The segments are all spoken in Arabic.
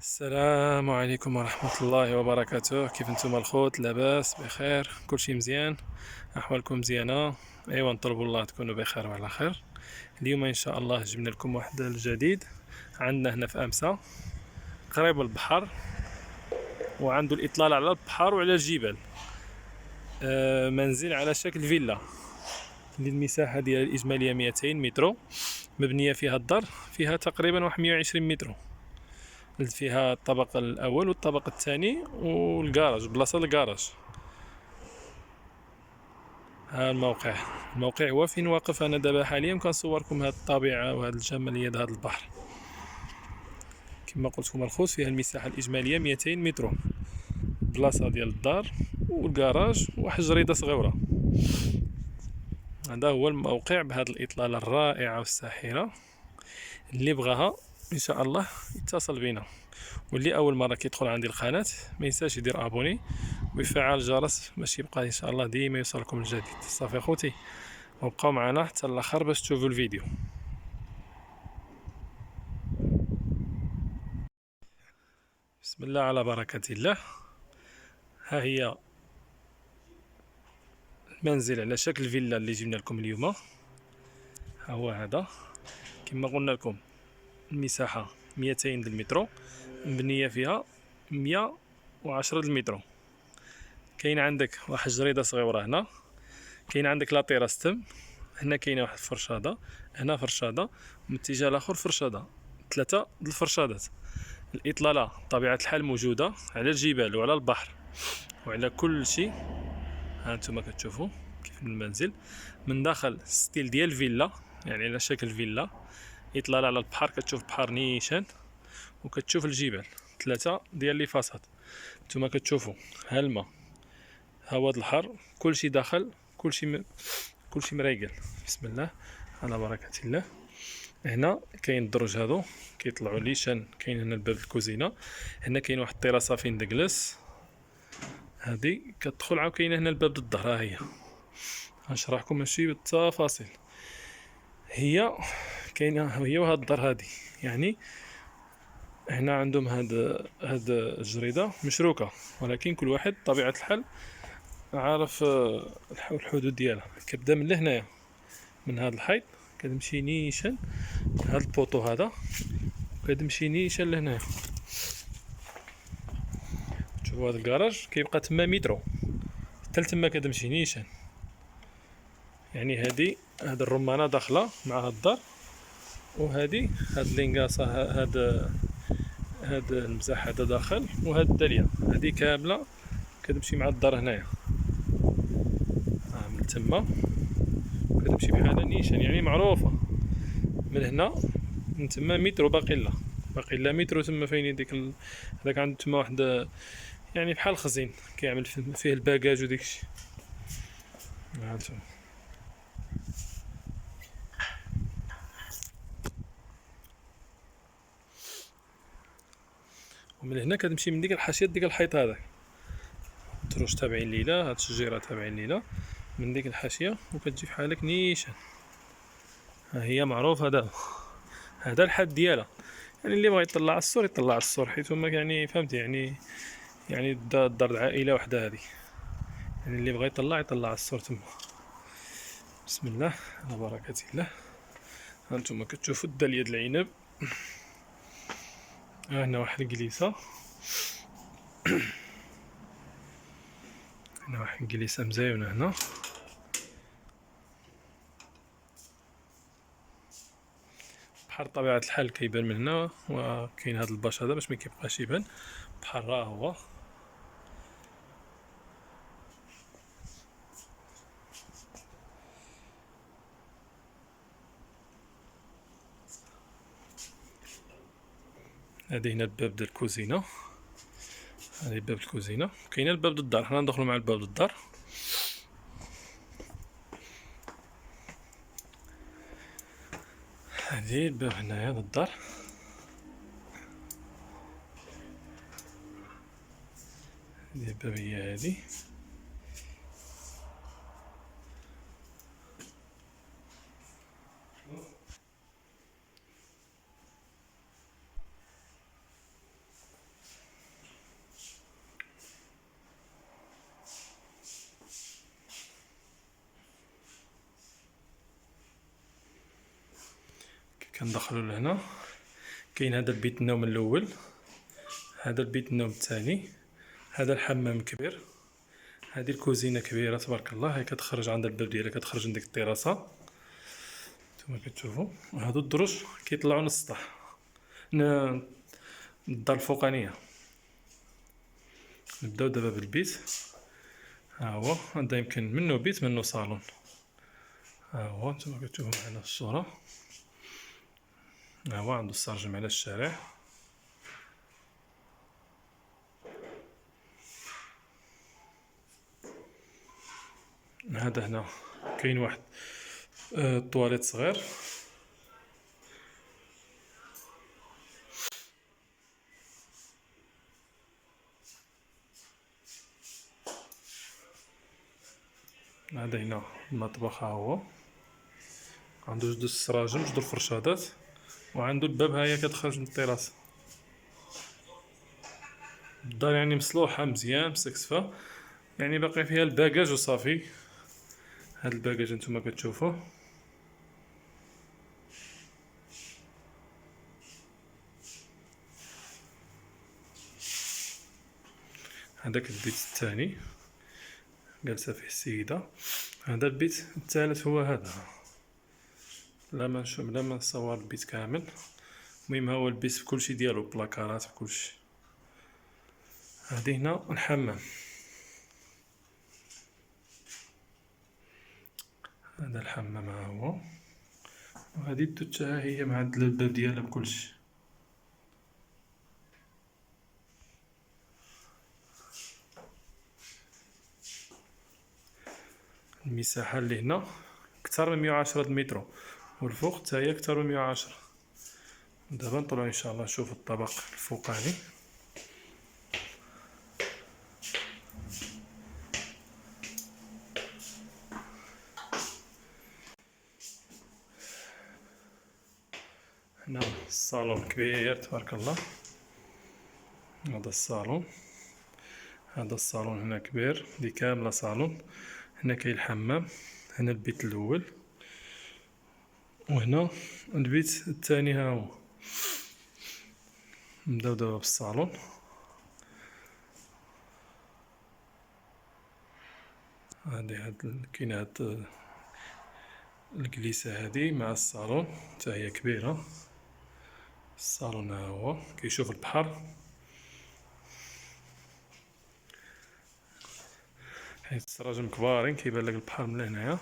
السلام عليكم ورحمة الله وبركاته. كيف انتم الخوت؟ لاباس بخير؟ كلشي مزيان؟ احوالكم مزيانة؟ ايوا نطلب الله تكونوا بخير وعلى خير. اليوم ان شاء الله جبنا لكم واحد الجديد. عندنا هنا في امسا قريب البحر، وعنده الاطلال على البحر وعلى الجبال. منزل على شكل فيلا اللي المساحة ديال الإجمالية 200 متر، مبنية فيها الدار فيها تقريبا واحد 120 متر. فيها الطابق الاول والطابق الثاني والكراج، بلاصه الكراج. ها الموقع هو فين واقف انا دابا حاليا كنصوركم هاد الطبيعه وهاد الجماليه د هاد البحر. كما قلت لكم الخوت فيها المساحه الاجماليه 200 متر، بلاصه ديال الدار والكراج وواحد جريده صغيره. هذا هو الموقع بهذه الاطلاله الرائعه والساحره. اللي بغاها ان شاء الله يتصل بنا، واللي اول مره كيدخل عندي القناه ما ينساش يدير ابوني ويفعل الجرس باش يبقى ان شاء الله ديما يوصلكم الجديد. صافي خوتي، وبقاو معنا حتى الاخر باش تشوفوا الفيديو. بسم الله على بركة الله. ها هي المنزل على شكل فيلا اللي جبنا لكم اليوم. ها هو هذا كما قلنا لكم المساحة 200 المترو، مبنية فيها 110 المترو. كاين عندك واحد جريدة صغيرة هنا، كاين عندك لا تيراس تم، هنا كاينه واحد الفرشاده، هنا فرشاده، من الاتجاه الاخر فرشاده، ثلاثه د الفرشادات. الاطلاله طبيعه الحال موجوده على الجبال وعلى البحر وعلى كل شيء. ها انتم كتشوفوا كيف المنزل من داخل ستيل ديال فيلا، يعني على شكل فيلا. اطلاله على البحر، كتشوف بحر نيشان وكتشوف الجبال، ثلاثه ديال لي فاصاد. انتم كتشوفوا ها الماء، ها هو البحر، كل شيء داخل، كل شيء مريقل. بسم الله على بركة الله. هنا كاين الدرج هادو كيطلعوا ليشان. كاين هنا الباب الكوزينه، هنا كاين واحد الطراسه فين تجلس، هادي كتدخل. عاود كاينه هنا الباب الظهر، ها هي غنشرح لكم ماشي بالتفاصيل. هي كاينه هي وهاد الدار هادي، يعني هنا عندهم هاد الجريده مشروكه، ولكن كل واحد طبيعه الحال عارف الحدود ديالها. كتبدا من لهنايا، من هاد الحيط كتمشي نيشان هاد البوطو هذا، كتمشي نيشان لهنايا. شوفوا هذا الكراج كيبقى تما مترو، حتى لتما كتمشي نيشان. يعني هاد الرمانه داخله مع هاد الدار، وهادي هاد لينكاسا، هاد المساح هذا داخل، وهاد الداليه هادي كامله كتمشي مع الدار هنايا. من تما كتمشي بحال نيشان، يعني معروفه. من هنا من تما مترو باقي لا مترو تما فين هذاك عنده تما واحد، يعني بحال خزين كيعمل فيه الباكاج وديكشي. هانتوما ومن هنا كتمشي من ديك الحاشيه ديك الحيط هذاك، الدروج تابعين لينا، هاد الشجيره تابعين لينا من ديك الحاشيه، وكتجي بحالك نيشان. ها هي معروف، هذا الحد ديالها. يعني اللي بغى يطلع على السور يطلع على السور، حيت هما يعني فهمتي، يعني الدار العائله وحده هذه. يعني اللي بغى يطلع على السور تما. بسم الله على بركة الله. هانتوما كتشوفوا الدالية د العنب. هنا واحد الكليسة، هنا واحد الكليسة مزيونة هنا. بحر طبيعة الحال كيبان من هنا، وكاين هاد الباش هذا باش ما كيبقاش يبان. بحر راه هو. هادي هنا الباب ديال الكوزينة، هادي باب الكوزينة. كاين الباب ديال الدار، حنا ندخلو مع الباب ديال الدار. هادي الباب هنايا ديال الدار. هادي الباب هي هادي. كندخلو لهنا. كاين هذا البيت النوم الاول، هذا البيت النوم الثاني، هذا الحمام كبير، هذه الكوزينه كبيره تبارك الله. هي كتخرج عند الباب ديالها، كتخرج من ديك الطراسه نتوما كتشوفوا. وهادو الدروج كيطلعوا للسطح الدار الفوقانيه. نبداو دابا بالبيت. ها هو هذا يمكن منه بيت منه صالون. ها هو نتوما كتشوفوا معنا في الصوره. ها هو عنده السرجم على الشارع. هذا هنا كاين واحد طواليت صغير. هذا هنا المطبخ. ها هو عنده جوج السراجم، جوج الفرشادات، وعنده الباب. هاهي كتخرج من الطراس. الدار يعني مصلوحه مزيان مستكسفه، يعني باقي فيها الباكاج وصافي. هاد الباكاج نتوما كتشوفوه. هذاك البيت الثاني جالسه فيه السيده. هذا البيت الثالث هو هذا. لا ما نشوف، لا ما نصور البيت كامل. المهم هو البيت بكلشي ديالو، بلاكارات بكلشي. هادي هنا الحمام. هذا الحمام ها هو. وهذه الدوشة ها هي مع الباب ديالها بكلشي. المساحة اللي هنا أكثر من 110 المترو، والفوق حتى هي أكثر من 110. دابا نطلعو إن شاء الله نشوفو الطبق الفوقاني. هنا الصالون كبير تبارك الله. هذا الصالون، هذا الصالون هنا كبير، دي كاملة صالون. هنا كاين الحمام، هنا البيت الأول، وهنا البيت الثاني. ها هو. نبداو دابا بالصالون. كاين هاد الكليسة هادي مع الصالون حتى هي كبيرة. الصالون ها هو كيشوف البحر، حيت السراجم كبارين كيبان لك البحر من هنايا.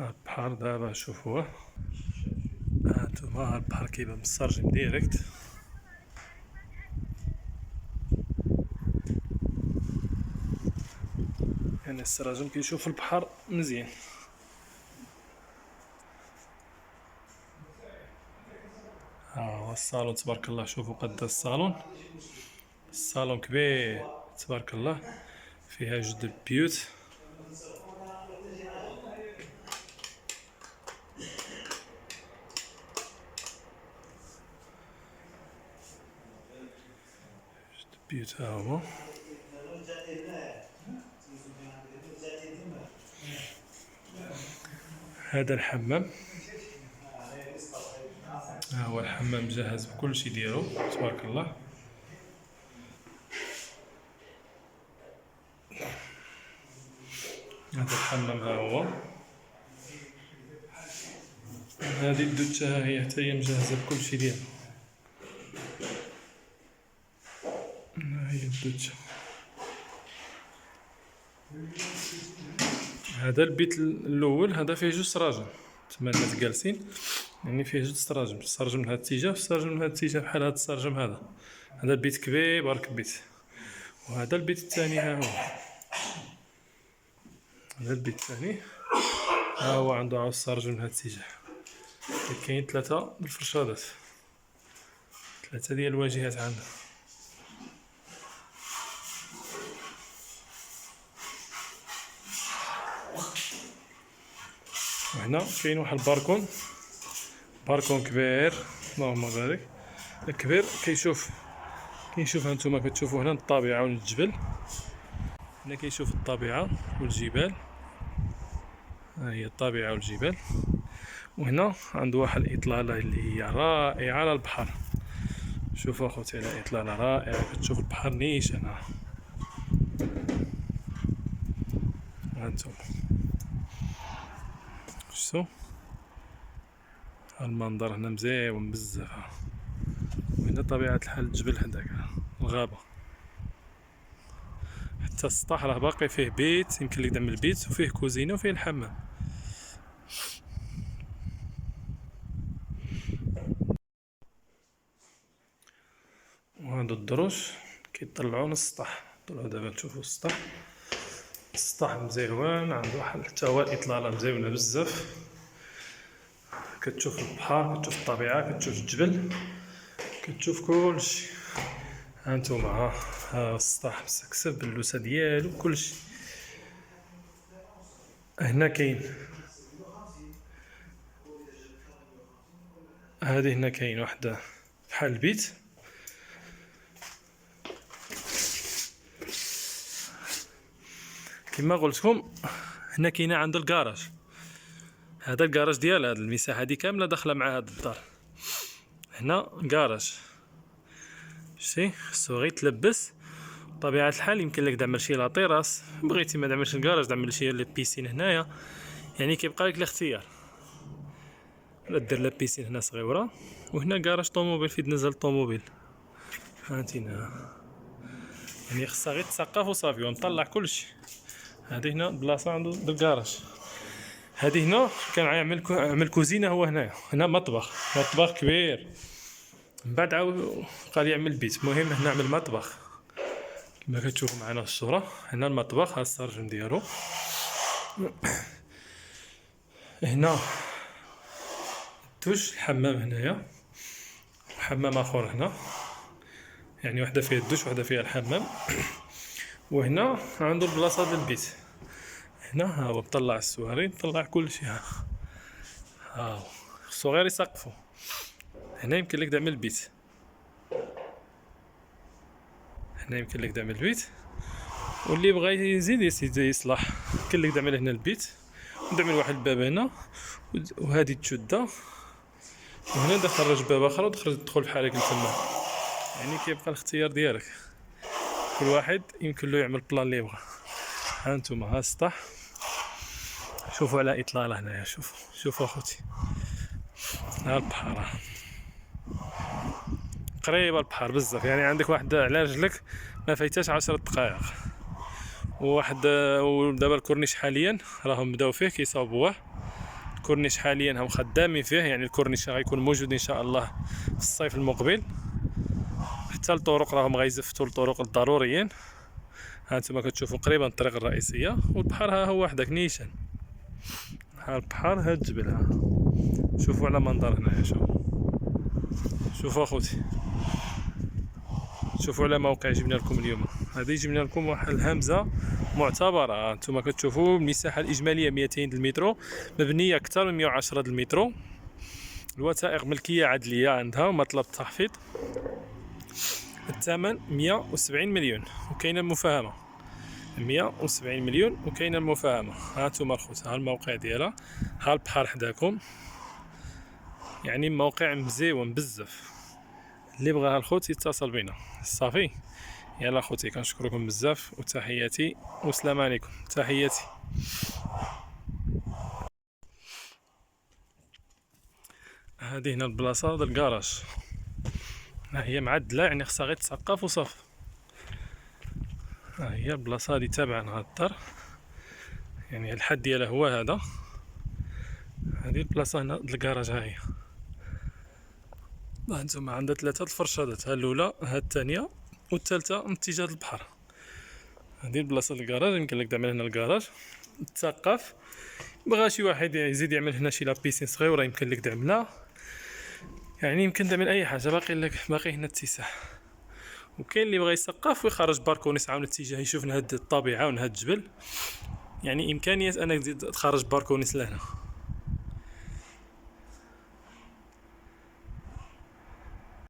البحر دابا شوفوه. هانتوما البحر كيبان مسترجم ديريكت. يعني السراجم كيشوف البحر مزيان. ها هو الصالون تبارك الله. شوفوا قد الصالون. الصالون كبير تبارك الله، فيها جوج البيوت. البيوت ها هو. هذا الحمام. ها هو الحمام مجهز بكل شيء ديالو تبارك الله. هذا الحمام ها هو. هذه الدوشة ها هي حتى هي مجهزة بكل شيء ديالها. ها هي الدوشة. هذا البيت الأول، هذا فيه جوج سراجم. تما الناس جالسين، يعني فيه جوج سراجم، السرجم من هذا الاتجاه والسرجم من هذا الاتجاه، بحال هذا السرجم هذا. هذا البيت كبير بارك البيت. وهذا البيت الثاني ها هو. هذا البيت الثاني ها هو عنده عاود السرجم من هذا الاتجاه. كاين 3 الفرشادات، 3 ديال الواجهات عنده. وهنا كاين واحد الباركون، باركون كبير اللهم بارك. كبير كيشوف هانتوما كتشوفوا هنا الطبيعة والجبل. هنا كيشوف الطبيعة والجبال، ها هي الطبيعة والجبال. وهنا عنده واحد الإطلالة اللي هي رائعة على البحر. شوفوا اخوتي، على إطلالة رائعة، كتشوف البحر نيشان. ها هانتوما شفتو المنظر هنا مزيون بزاف. وهنا طبيعة الحال الجبل حداك الغابة، حتى السطح راه باقي فيه بيت، يمكن لك تعمل بيت وفيه كوزينة وفيه الحمام. وهادو الدروج كيطلعو من السطح. طلعو دابا تشوفو السطح، السطح مزيوان، عنده واحد حتى هو الإطلالة مزيونة بزاف. كتشوف البحر، كتشوف الطبيعة، كتشوف الجبل، كتشوف كلشي. هانتوما ها السطح مسكسب باللوسة ديالو كلشي. هنا كاين هادي، هنا كاين واحد بحال البيت. كما قلت لكم هنا كاينه عنده الكراج. هذا الكراج ديال هاد المساحه هادي كامله داخله مع هاد الدار. هنا كراج، شتي خصو غير يتلبس. بطبيعه الحال يمكن لك تعمل شي لاطيراس، بغيتي ما تعملش الكراج تعمل شي بيسين هنايا، يعني كيبقى لك الاختيار. ولا دير لا بيسين هنا صغيره. وهنا كراج طوموبيل فين تنزل الطوموبيل. هانتينا يعني خصها غير تسقف وصافي ونطلع كلشي. هادي هنا بلاصه عنده الكراج. هادي هنا كان عامل كوزينه هو هنايا. هنا مطبخ كبير. من بعد عاود قال يعمل بيت. المهم هنا عمل مطبخ كما كتشوفوا معنا في الصوره. هنا المطبخ، ها السرجم ديالو. هنا الدوش، الحمام هنايا، حمام اخر هنا، يعني وحده فيها الدوش وحده فيها الحمام. وهنا عنده البلاصه ديال البيت. هنا ها هو مطلع السواري، مطلع كلشي. ها هو خصو غير يسقفو. هنا يمكن لك تعمل بيت، هنا يمكن لك تعمل بيت. واللي بغى يزيد يصلح يمكن لك تعمل هنا البيت، ونعمل واحد الباب هنا، وهذه تشده. وهنا تخرج باب اخر تدخل بحال هكا تما. يعني كيبقى الاختيار ديالك، كل واحد يمكن له يعمل بلان اللي يبغى. ها انتم ها السطح، شوفوا على اطلاله هنايا. شوفوا اخوتي، ها البحر قريب البحر بزاف، يعني عندك واحد على رجلك ما فايتاش 10 دقائق. وواحد ودابا الكورنيش حاليا راهم بداو فيه كيصاوبوه. الكورنيش حاليا هم خدامين فيه، يعني الكورنيش غيكون موجود ان شاء الله في الصيف المقبل. حتى الطرق راهم غيزفتوا الطرق الضروريين. ها انتم كتشوفوا قريبا الطريق الرئيسيه، والبحر ها هو وحدك نيشان. ها البحر، ها الجبل. ها شوفوا على منظر هنايا. شوفوا اخوتي، شوفوا على موقع جبنا لكم اليوم. هذه جبنا لكم واحد الهمزه معتبره. انتم كتشوفوا المساحه الاجماليه 200 المترو، مبنيه اكثر من 110 المترو. الوثائق ملكيه عدليه عندها ومطلب التحفيظ. الثمن 170 مليون وكاينه المفاهمه. 170 مليون وكاينه المفاهمه. ها انتم الخوت، ها الموقع ديالها، ها البحر حداكم، يعني موقع مزيون بزاف. اللي بغاها الخوت يتصل بينا. صافي، يلا خوتي كنشكركم بزاف، وتحياتي والسلام عليكم. تحياتي. هذه هنا البلاصه ديال الكراج، ها هي معدله، يعني خصها غير تسقف وصافي. ها هي البلاصه هذه تابعه لهاد الدار، يعني الحد ديالها هو هذا. هذه البلاصه هنا ديال الكراج. ها هي هانتوما عندها 3 الفرشادات، ها الاولى، ها الثانيه، والثالثه من اتجاه البحر. هذه البلاصه ديال الكراج، يمكن لك تعمل هنا الكراج تسقف. بغا شي واحد يزيد يعمل هنا شي لابيسين صغيره يمكن لك تعملها، يعني يمكن تعمل اي حاجه. باقي هنا اتساع. وكاين اللي بغى يسقف ويخرج باركونيس عاون الاتجاه يشوف هاد الطبيعه وهاد الجبل، يعني امكانيه انك تخرج باركونيس لهنا.